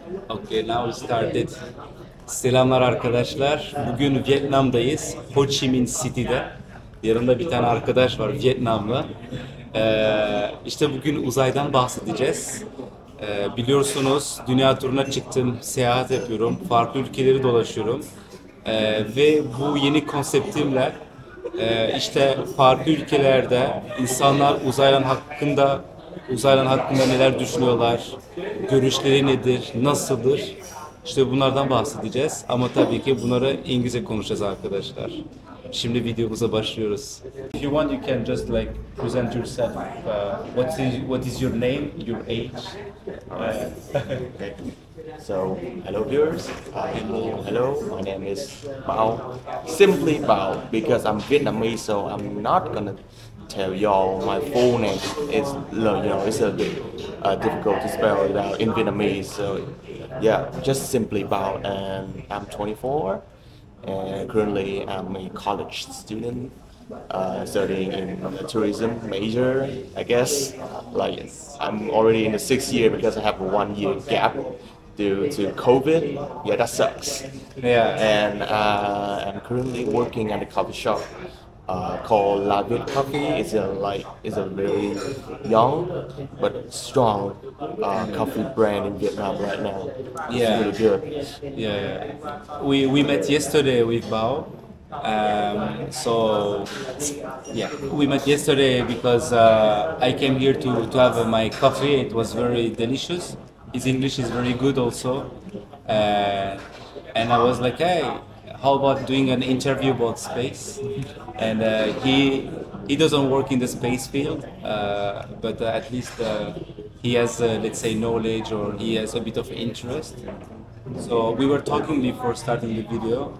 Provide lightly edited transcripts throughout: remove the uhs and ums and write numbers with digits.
Okay, now we started. Selamlar arkadaşlar. Bugün Vietnam'dayız. Ho Chi Minh City'de. Yanımda bir tane arkadaş var Vietnamlı. İşte bugün uzaydan bahsedeceğiz. Biliyorsunuz dünya turuna çıktım, seyahat yapıyorum, farklı ülkeleri dolaşıyorum. Ve bu yeni konseptimle işte farklı ülkelerde insanlar uzaylan hakkında neler düşünüyorlar, görüşleri nedir, nasıldır? İşte bunlardan bahsedeceğiz ama tabii ki bunları İngilizce konuşacağız arkadaşlar. Şimdi videomuza başlıyoruz. If you want, you can just like present yourself. What is your name, your age? Okay. So, hello viewers. Hello, my name is Bao. Simply Bao because I'm Vietnamese, so I'm not gonna tell y'all my full name. It's a bit difficult to spell it out in Vietnamese. So, yeah, just simply Bao, and I'm 24, and currently I'm a college student. Studying in the tourism major, I guess. Like I'm already in the 6th year because I have a 1 year gap due to COVID. Yeah, that sucks. Yeah. And I'm currently working at a coffee shop called La Viet Coffee. It's a very young but strong coffee brand in Vietnam right now. It's Yeah. really good. Yeah. We met yesterday with Bao. So yeah, we met yesterday because I came here to have my coffee. It was very delicious. His English is very good also, and I was like, hey, how about doing an interview about space? And he doesn't work in the space field, but at least he has let's say knowledge, or he has a bit of interest. So we were talking before starting the video.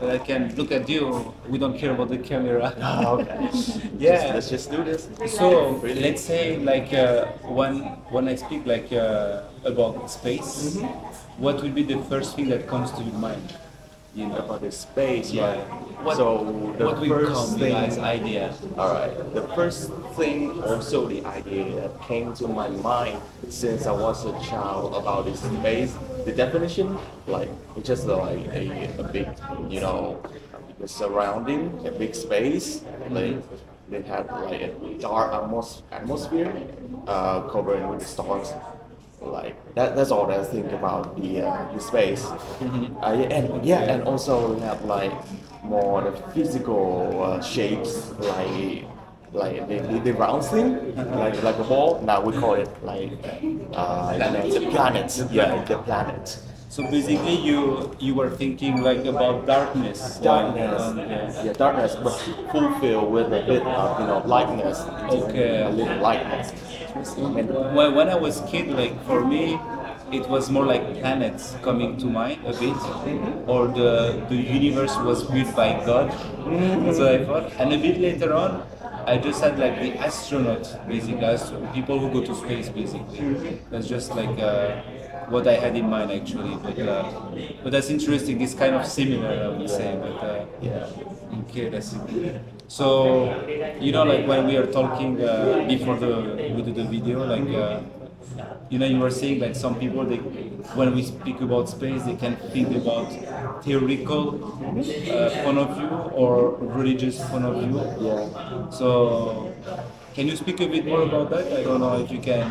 I can look at you. We don't care about the camera. Okay. Yeah. Let's just do this. So let's say like when I speak like about space, what will be the first thing that comes to your mind? You know. About the space, Yeah. right? What, So the what will first come thing, as idea? all right. The first thing, also the idea that came to my mind since I was a child about this space, the definition, like it's just like a big, a surrounding, a big space. Like they had like a dark atmosphere, covered with the stars. Like that's all I think about the space. And also we have like more the physical shapes, like the round thing, like a ball. Now we call it like the planet. Yeah, the planet. So basically, you were thinking like about darkness. Darkness, Yeah. darkness, but fulfilled with a bit of lightness. Okay. A little lightness. When I was kid, like for me, it was more like planets coming to mind a bit, or the universe was built by God. So I thought, and a bit later on, I just had like the astronaut, basically, people who go to space, basically. That's just like what I had in mind actually, but that's interesting. It's kind of similar, I would say, but okay, that's it. So like when we are talking before we do the video, like you were saying like some people, when we speak about space, they can think about theoretical point of view or religious point of view. Yeah. So can you speak a bit more about that? I don't know if you can.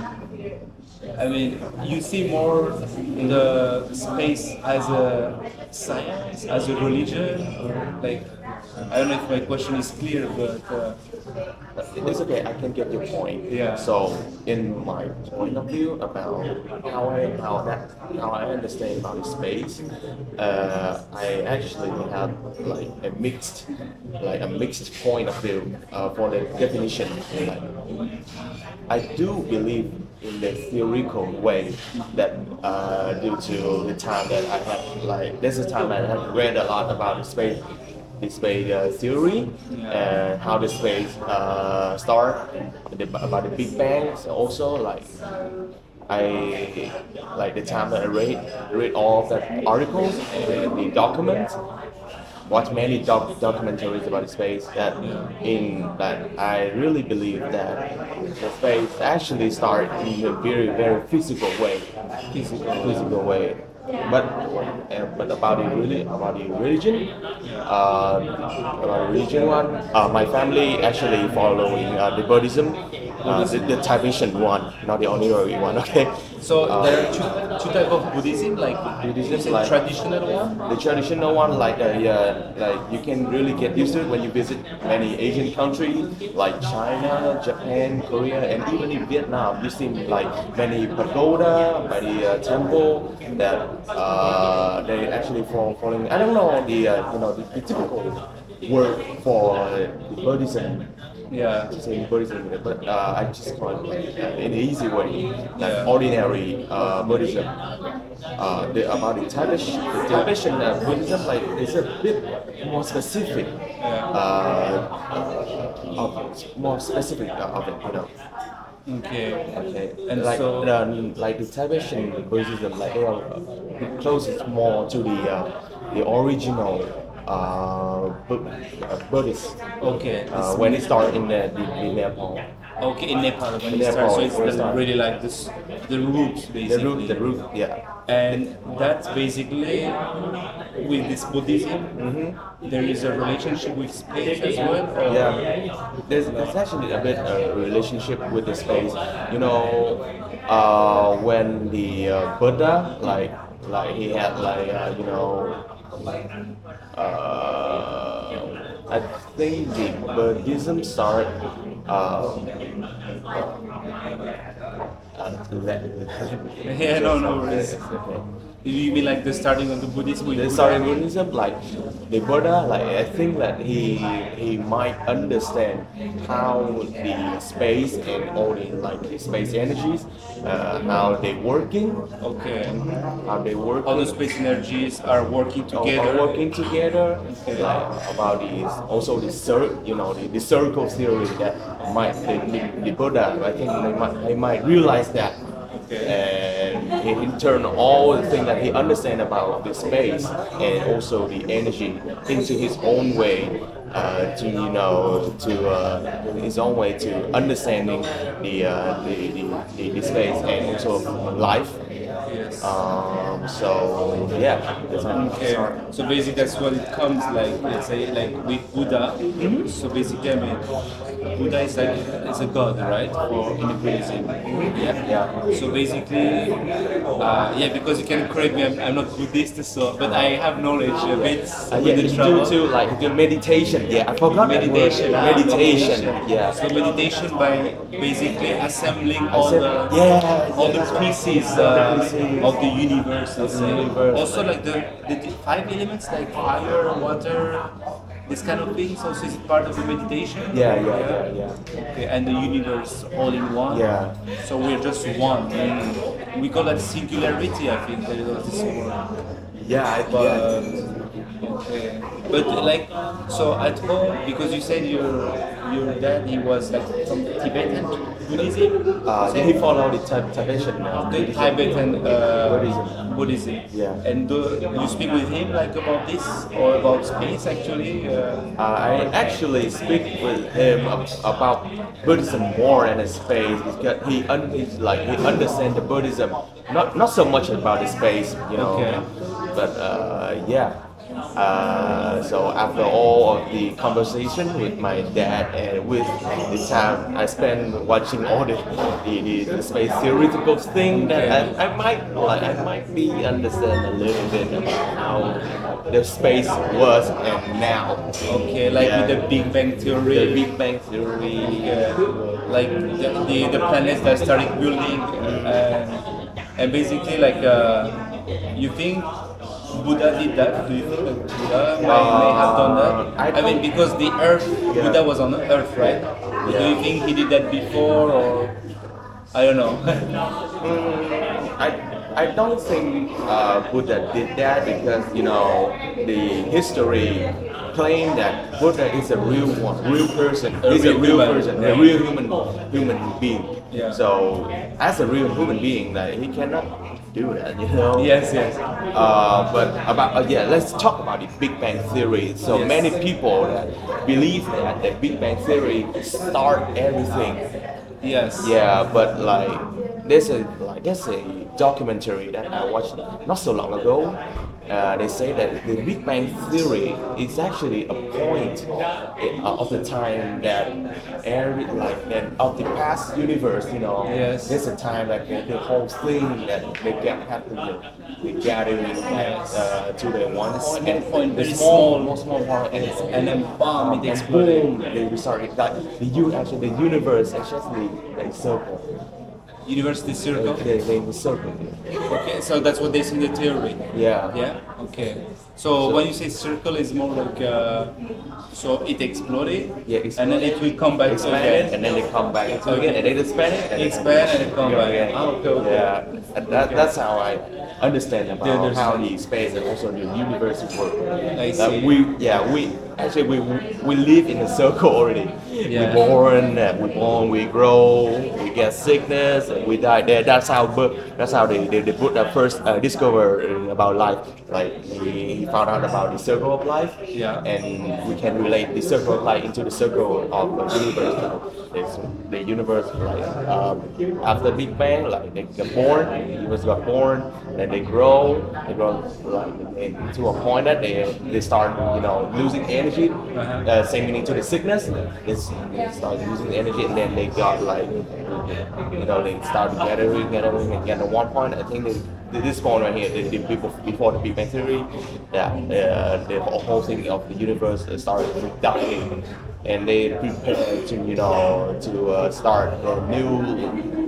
I mean, you see more the space as a science, as a religion, or like, I don't know if my question is clear, but It's okay. I can get your point. Yeah. So, in my point of view about how I understand about space, I actually have like a mixed point of view for the definition. Like, I do believe in the theoretical way that due to the time that I have this is the time I have read a lot about the space theory and how the space start about the Big Bang. So also I like the time that I read all of the articles and the documents. watched many documentaries about space. That in that I really believe that the space actually start in a very physical way, physical way. But about the religion, about the religion one, my family actually following the Buddhism, the Tibetan one, not the honorary one. Okay. So there are two type of Buddhism, like Buddhism, the like traditional one. the traditional one, like you can really get used to it when you visit many Asian countries like China, Japan, Korea, and even in Vietnam. You see like many pagoda, many temple that they actually following. I don't know the typical word for Buddhism. Yeah. To say Buddhism, but I just call it in an easy way, like ordinary Buddhism. About the Tibetan Buddhism, like it's a bit more specific, more specific of it, you know. Okay. Okay. And like so like the Tibetan Buddhism, like they are closest more to the original Buddhist. okay. When it started in Nepal. Okay, in Nepal when In it starts, so Nepal, it's when it started. really like this, the roots basically. The root, yeah. And that's basically with this Buddhism. There is a relationship with space as well. Or? Yeah, there's actually a bit of relationship with the space. You know, when the Buddha, like he had I think the Buddhism started. Yeah, no worries. You mean like the starting of the Buddhism? With The Buddha? starting Buddhism, like the Buddha, like I think that he might understand how the space and all the space energies, how they working, Okay. how they work. All the space energies are working together. Are working together. Okay. Like about also the the circle theory that the Buddha, I think they might realize that. And in turn all the things that he understands about the space and also the energy into his own way to his own way to understanding the space and also life. Yes. So yeah, that's how it Okay. started. So basically that's what it comes like, let's say like with Buddha. So basically I mean Buddha is like it's a god, right? For in Buddhism. Yeah. So basically because you can correct me, I'm not Buddhist, so but I have knowledge a bit with Yeah, the you travel. do like the meditation. Yeah, I forgot that word. Meditation. Meditation. Yeah. So meditation by basically assembling all the pieces of the universe. Let's say. Also like the five elements like fire, water, this kind of things. Also is it part of the meditation? Yeah. Okay, and the universe all in one. Yeah. So we're just one. And we call that singularity. I think that is this word. Yeah, But okay, but like so at home because you said your dad he was like from Tibetan Buddhism. he followed the Tibetan The Tibetan Buddhism. Yeah. And do you speak with him like about this or about space actually? I actually speak with him about Buddhism more than his space because he understands the Buddhism, not so much about the space, you know. Okay. But yeah. So after all of the conversation with my dad and with the time I spent watching all the space theoretical thing, that I might be understand a little bit about how the space was and now. Okay, like with the Big Bang Theory. The Big Bang Theory. Like the planets that started building, and basically like you think Buddha did that? Do you think that Buddha may have done that? I mean, because the Earth, Buddha was on the Earth, right? Do you think he did that before, or I don't know? I don't think Buddha did that because the history claim that Buddha is a real person. He's a real person, a real human being. Yeah. So as a real human being, like he cannot do that, you know. Yes, yes. But about let's talk about the Big Bang Theory. So Yes. many people that believe that the Big Bang Theory start everything. Yes. Yeah, but like there's a documentary that I watched not so long ago. They say that the Big Bang Theory is actually a point of the time that of the past universe. You know, Yes. there's a time like the whole thing that they get happening, they gathering to the one point, point, the very small point, And then bomb, it and exploded. boom, they started like the universe actually like circle. University circle. They circle. Okay, so that's what they say in the theory. Yeah. Yeah. Okay. So when you say circle, it's more like so it exploded. Yeah, and then it will come back expand again. it, and then they come back again, and they expand it, and Expand and then come back. again. Ah, okay. Yeah, and that's how I understand about Yeah, how the space and also the universe work. I That see. we live in a circle already. Yeah. We're born, we grow, we get sickness, and we die. That's how they put the first discover about life. Like we found out about the circle of life, Yeah. and we can relate the circle of life into the circle of the universe. It's the universe, like after Big Bang, like they get born, the universe got born, then they grow like to a point that they start losing energy. Same meaning to the sickness. They start losing energy, and then they got like they start gathering, and get to one point. I think this point right here, the people before the Big Bang Theory, the whole thing of the universe started dying, and they prepare to start a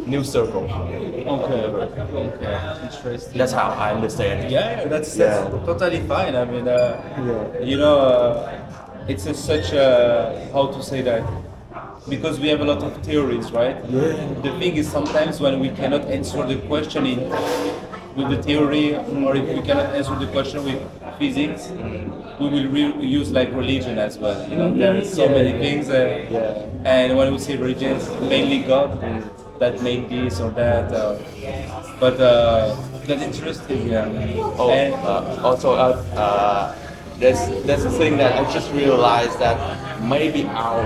new circle. Okay. Okay. Interesting. That's how I understand. Yeah, that's Yeah. totally fine. I mean, it's such a, how to say that, because we have a lot of theories, right? Yeah. The thing is, sometimes when we cannot answer the question with the theory, or if we cannot answer the question with physics, we will use like religion as well. There are so many things, and when we say religion, it's mainly God that made this or that. But that's interesting, yeah. Oh, And also, there's a thing that I just realized that maybe our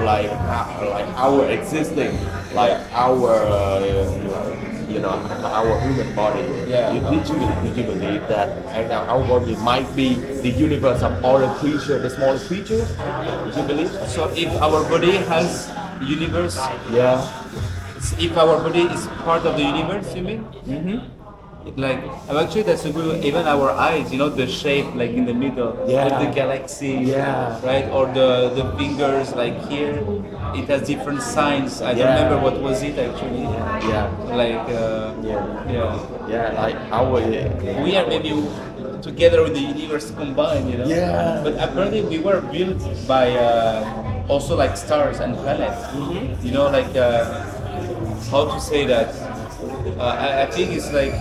existing, like our human body. Yeah. Did you believe that our body might be the universe of all the creatures, the smallest creatures? Did you believe? so if our body has universe, Yeah. if our body is part of the universe, you mean? Mm-hmm. Like, actually, that's a good. Even our eyes, the shape, like in the middle, Yeah. like the galaxy, Yeah. right? Or the fingers, like here, it has different signs. I don't Yeah. remember what was it actually. Yeah. Like, Yeah. Yeah. Like our. we are maybe together with the universe combined, Yeah. But apparently, we were built by also like stars and planets. Like how to say that? I think it's like.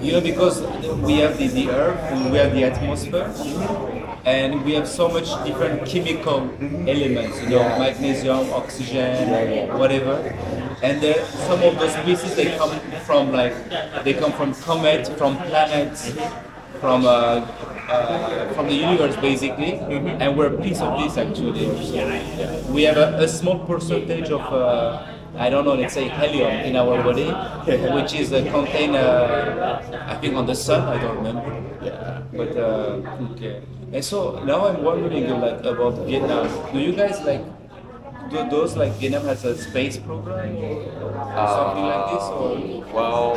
Because we have the earth, and we have the atmosphere, and we have so much different chemical elements, Yeah. magnesium, oxygen, whatever. And some of those species, they come from comets, from planets, from the universe basically, and we're a piece of this actually. We have a small percentage of I don't know, let's say helium in our body, which is contained, I think, on the sun. I don't remember. Yeah. But okay. And so now I'm wondering, like, about Vietnam. Do you guys do those like Vietnam has a space program or something like this, or? Well.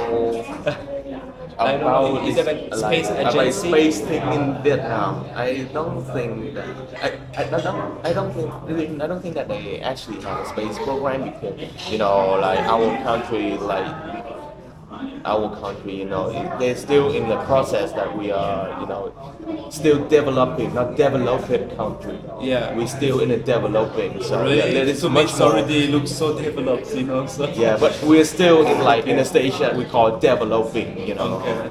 I don't know. Is there like space agency? Space thing in Vietnam? I don't think that. I don't think that they actually have a space program, because like our country, they're still in the process that we are, still developing, not developed country. Yeah. We're still in a developing. So Really? there is So much it's more. already looks so developed, So. Yeah, but we're still in a stage that we call developing, Okay.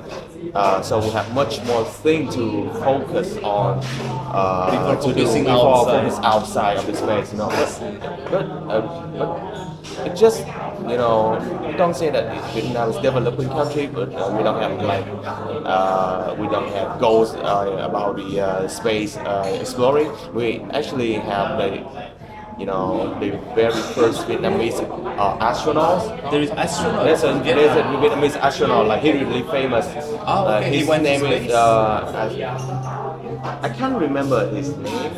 So we have much more thing to focus on Before to do focusing before outside. focus outside of the space, But it just, don't say that Vietnam is developing country, but we don't have we don't have goals about the space exploring. We actually have the very first Vietnamese astronauts. There is astronauts. There's a Vietnamese astronaut, like he's really famous. Oh, okay. His He went to name space? is I can't remember his name.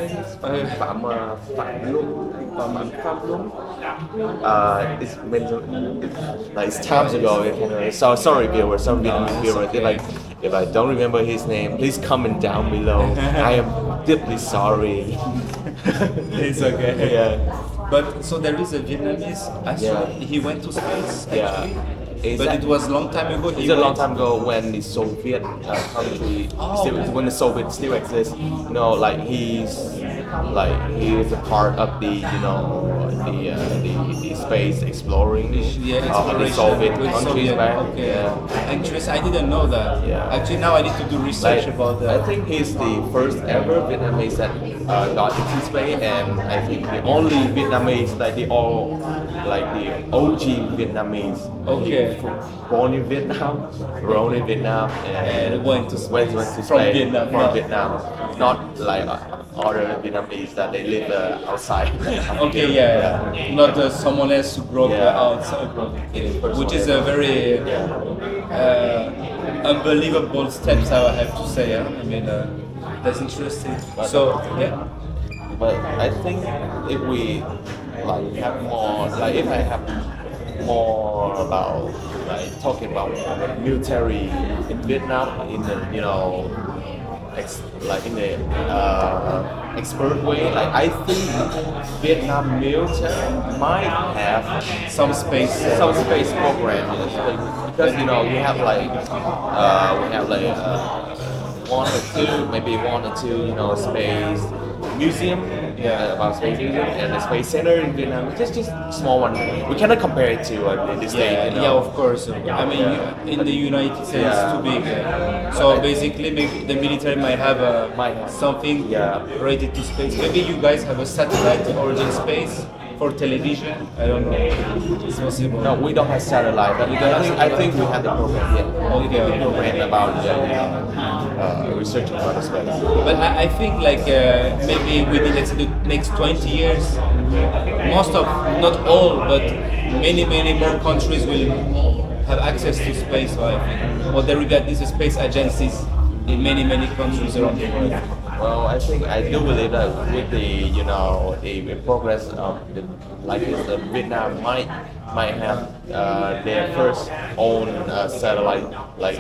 Phạm Luân. It's times ago. So sorry, viewers. Some Vietnamese viewers. If I don't remember his name, please comment down below. I am deeply sorry. It's okay. Yeah. But so there is a Vietnamese astronaut. Yeah. He went to space actually. Yeah. But it was a long time ago. It's a long time ago when the Soviet country, when the Soviet still exists. He is a part of the space exploring of the Soviet countries back. Okay. Yeah. Interesting. I didn't know that. Yeah. Actually, now I need to do research about that. I think he's the first ever Vietnamese that got into space, and I think the only Vietnamese the OG Vietnamese. Okay. Born in Vietnam, grown in Vietnam, And went to space. went to From space Vietnam, From yeah. Vietnam, not like other Vietnamese that they live outside. Okay, yeah. Not someone else who grew up Yeah. outside, First which one is a ever. very unbelievable steps, I have to say. I mean, that's interesting. So, yeah. But I think if we have more, if I have more about talking about military in Vietnam in the in the expert way, I think Vietnam military might have Some space. some space program, because we have one or two space museum, about space museum and the space center in Vietnam. Just small one. We cannot compare it to the state. Yeah, of course. I mean, in the United States, it's too big. So basically, maybe the military might have something related to space. Maybe you guys have a satellite or in space for television. I don't know. It's possible. No, we don't have satellite, but I think we have the program. Yeah, Okay. the program about researching about space. But I think maybe within let's say the next 20 years, most of, not all, but many more countries will have access to space. So I think, or there will be at least space agencies in many countries around the world. Well, I do believe that with the progress of Vietnam might have their first own satellite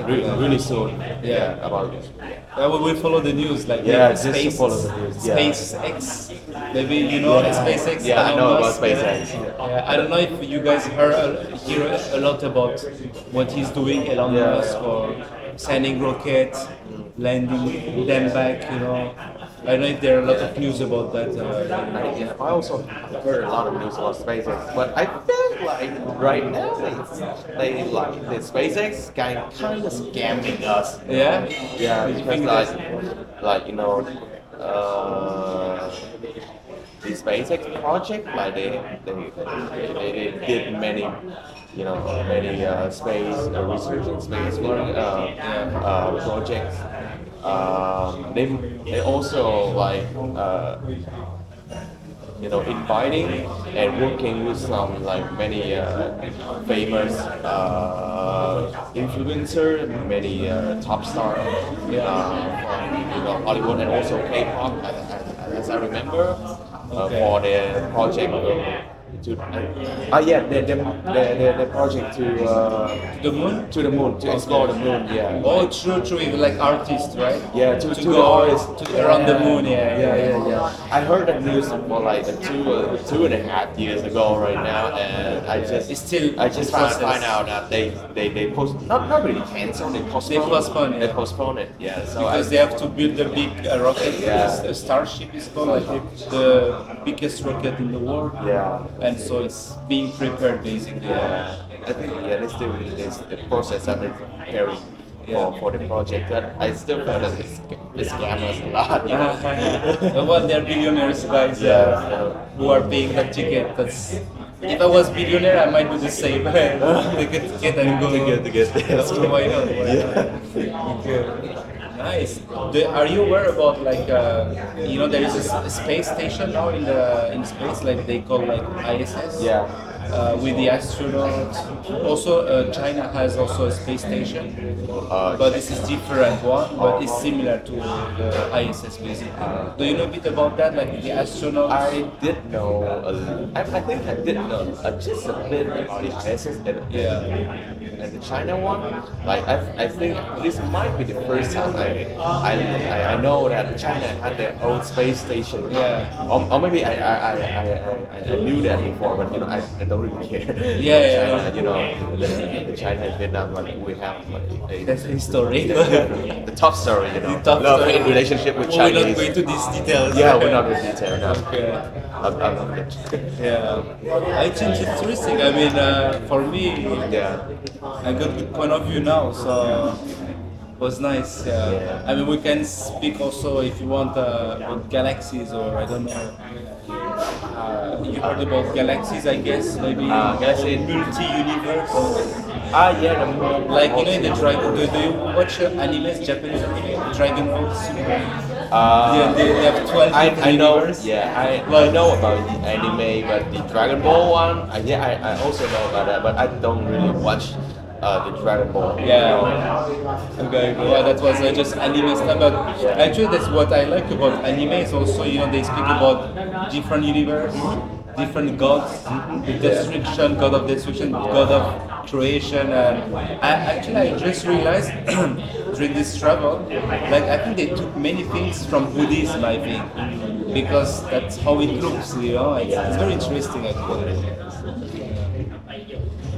really soon. Yeah. About it. We will follow the news, Just to follow the news. Yeah. SpaceX. Maybe SpaceX. Yeah, I know Elon about Musk. SpaceX. I don't know if you guys hear a lot about what he's doing, Elon Musk, or sending rockets, landing them back. I don't know if there are a lot of news about that. I also heard a lot of news about SpaceX, but I think right now the SpaceX kind of scamming us. Yeah. Yeah, You because think the SpaceX project, they did many space research and space exploring projects. They also inviting and working with some many famous influencer, many top stars from Hollywood and also K-pop, as I remember, for their project. The project to the moon? to the moon, to explore the moon. Yeah. Oh, true. Even like artists, right? Yeah, to go the artists around the moon. Yeah. I heard that news for two and a half years ago right now, and I just find out that they post not really cancel, they postpone it. Yeah. So Because they have to build a big rocket. A Starship is called the biggest rocket in the world. Yeah. And so it's being prepared basically. I think they still in this the process that they're preparing for the project. But I still feel that it's scammers a lot. Well, they're billionaires, guys, who are paying the ticket. if I was billionaire, I might do the same. Take a ticket and go. Ticket. Why not? Why not? Okay. Nice. Are you aware about like there is a space station now in space, like they call like ISS? Yeah. With the astronauts. Also, China has also a space station, but this is different one, but it's similar to the ISS basically. Do you know a bit about that, like the astronauts? I did know. I think I did know just a bit about the ISS and the China one. Like I think this might be the first time I know that China had their own space station. Yeah. Or maybe I knew that before, but I don't really care. Yeah. The China and Vietnam, like we have like That's the story. the top story, The top love story. in relationship with We're Chinese. not going to these details. Yeah, we're not in detail. No. Okay. I love it. Yeah. I think it's interesting. I mean, for me, Yeah. I got good point of view now, so it was nice. Yeah. I mean, we can speak also if you want about galaxies or I don't know. You heard about galaxies, I guess, maybe Galaxy. multi-universe. Yeah, Like in the Dragon. Do you watch animes, Japanese anime? Dragon Ball Super. They have 12 different I know. universe. Yeah, I know about the anime, but the Dragon Ball one, I also know about that, but I don't really watch the Dragon Ball. Yeah. Okay. Well, that was just anime stuff, but actually that's what I like about anime is also they speak about different universe, different gods, the destruction, god of destruction, god of creation, and I just realized during this travel, like I think they took many things from Buddhism, I think, because that's how it looks, it's very interesting actually.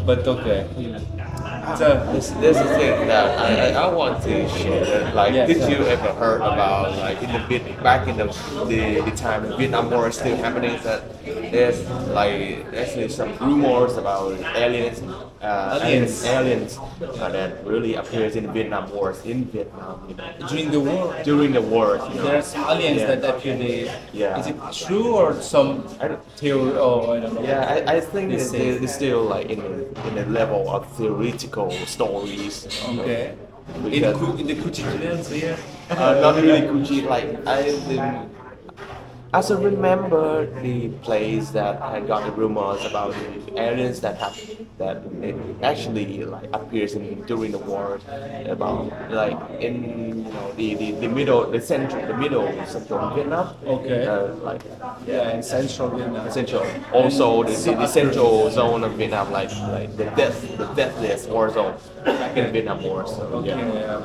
But okay. So This is the thing that I want to share. Like, Yeah, did sure. you ever heard about like in back in the time the Vietnam War is still happening that there's like actually some rumors about aliens that really appears in Vietnam Wars in Vietnam. during the war, During the war, there are some aliens Yeah. that appear there. Yeah. Is it true or some I don't- theory? Oh, I don't know. Yeah, I think They it's, say. it's still like in the level of theoretical stories. Okay. In Because- in the quotidians here. Not really Gucci. Like as I remember the place that had got the rumors about the aliens that it actually like appears during the war about like in the central Vietnam. Okay. Like Yeah, in central Vietnam. central. Also the Some central zone of Vietnam, like the deathless war zone back in Vietnam War. So Okay, yeah.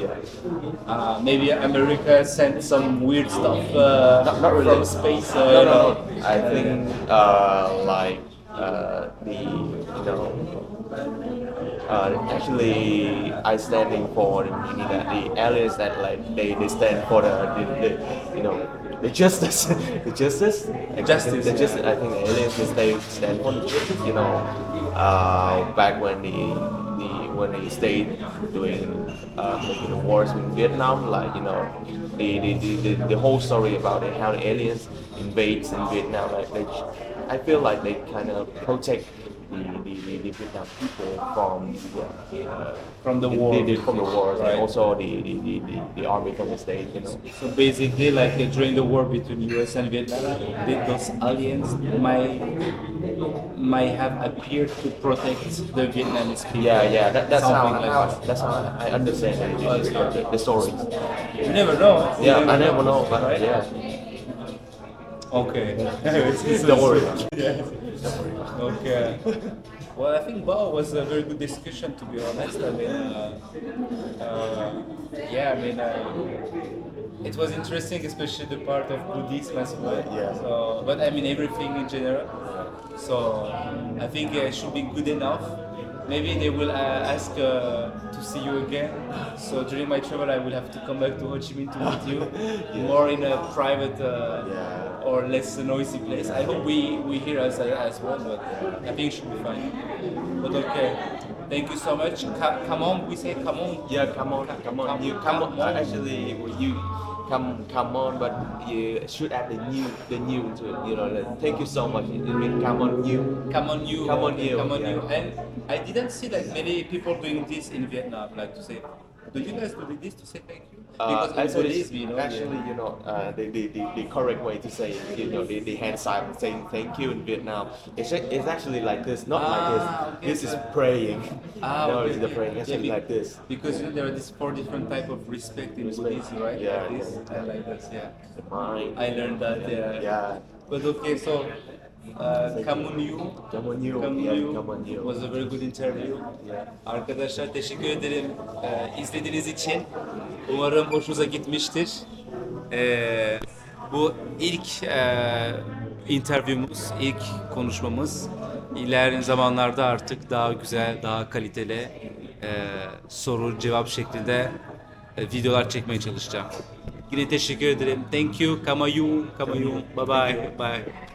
Maybe America sent some weird stuff Not really. from space. No. I think actually I standing for the aliens that like they stand for the justice the justice Justice, the yeah. justice. I think the aliens they stand for the justice. Back when they stayed doing making the wars in Vietnam, like the whole story about it, how the aliens invades in Vietnam, like I feel like they kind of protect the Vietnam people From the war. from the wars, Right. and also the army from the state. So basically, like during the war between US and Vietnam, those aliens might have appeared to protect the Vietnamese people. Yeah. That's Something like how that. that's how I understand the stories. You never know. You Yeah, I never know, but yeah. Okay. Don't worry. Okay. Well, I think Bao was a very good discussion, to be honest. I mean, it was interesting, especially the part of Buddhism as well. Yeah. So, but I mean everything in general. So I think it should be good enough. Maybe they will ask to see you again. So during my travel, I will have to come back to Ho Chi Minh to meet you, more in a private or less noisy place. I hope we hear us as well, but I think it should be fine. But okay. Thank you so much. Come on, we say come on. Yeah, come on. You come on. Actually, you come on, but you should add the new to it. You know, like, thank you so much. It means come on you. Come on you. Come on okay, you, Come on yeah. you. And I didn't see like many people doing this in Vietnam, like to say. Do you guys do this to say thank you? Because in Actually, Buddhism, you know. actually, you know, the correct way to say, you know, the hand sign saying thank you in Vietnam, it's actually like this, not like this. Okay, This is so- praying. No, okay, it's the okay. praying actually be- like this. Because you know, there are these 4 different type of respect in Respect. Buddhism, right? Yeah, Like this, yeah. I like this, yeah. The mind. I learned that, yeah. Yeah. But okay, so come on you. Come on you. Come Yeah, you come on you. was a very good interview. Yeah. Arkadaşlar teşekkür ederim izlediğiniz için. Umarım hoşunuza gitmiştir. Bu ilk interview'umuz, ilk konuşmamız. İlerleyen zamanlarda artık daha güzel, daha kaliteli soru cevap şeklinde videolar çekmeye çalışacağım. Yine teşekkür ederim. Thank you. Kamayu. Bye bye. Bye.